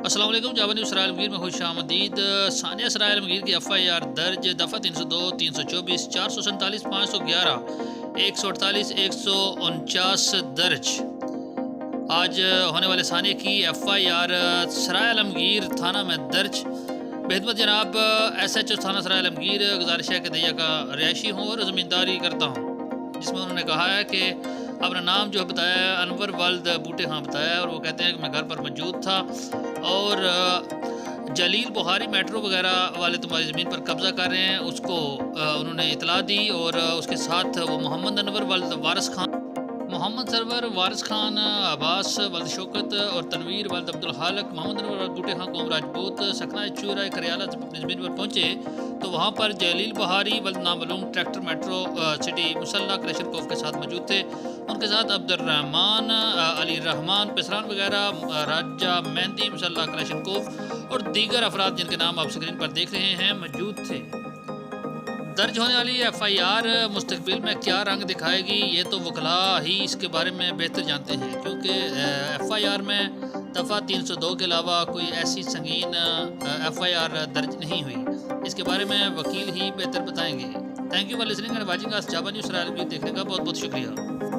अस्सलाम वालेकुम। जावा न्यूज़ सराय में खुश आमदीद। सानिया सराय की FIR दर्ज दफ़ा 302, 324, 447, 511, 148, 149 दर्ज। आज होने वाले सानिया की FIR सराय आलमगीर थाना में दर्ज। बेहतमत जनाब SHO थाना सराय आलमगीर गुजारिश है कि दैया का रिहायशी हूँ और ज़मींदारी करता हूँ, जिसमें उन्होंने कहा है कि अपना नाम जो बताया है अनवर वल्द बूटे खां बताया, और वो कहते हैं कि मैं घर पर मौजूद था और जलील बुखारी मेट्रो वगैरह वाले तुम्हारी ज़मीन पर कब्ज़ा कर रहे हैं, उसको उन्होंने इतला दी। और उसके साथ वो मोहम्मद अनवर वल्द वारिस खान, मोहम्मद सरवर वारिस खान, अब्बास वल्द शौकत और तनवीर वल्द अब्दुल खालक, मोहम्मद अनवर वल्द बूटे खां कौम राजपूत सकना चूरा करियाला अपनी ज़मीन पर पहुँचे तो वहाँ पर जलील बहारी वल्द नामालूम ट्रैक्टर मेट्रो सिटी मुसल्ला क्लेशरकोफ के साथ मौजूद थे। उनके साथ अब्दुर्रहमान, अली रहमान पेसरान वगैरह, राजा मेहंदी मुसल्ला क्लेशरकोफ और दीगर अफराद जिनके नाम आप स्क्रीन पर देख रहे हैं मौजूद थे। दर्ज होने वाली FIR मुस्तकबिल में क्या रंग दिखाएगी ये तो वकला ही इसके बारे में बेहतर जानते हैं, क्योंकि FIR में दफ़ा 302 के अलावा कोई ऐसी संगीन FIR दर्ज नहीं हुई। इसके बारे में वकील ही बेहतर बताएंगे। Thank you for listening and watching us. जावा न्यूज़ सराय देखने का बहुत बहुत शुक्रिया।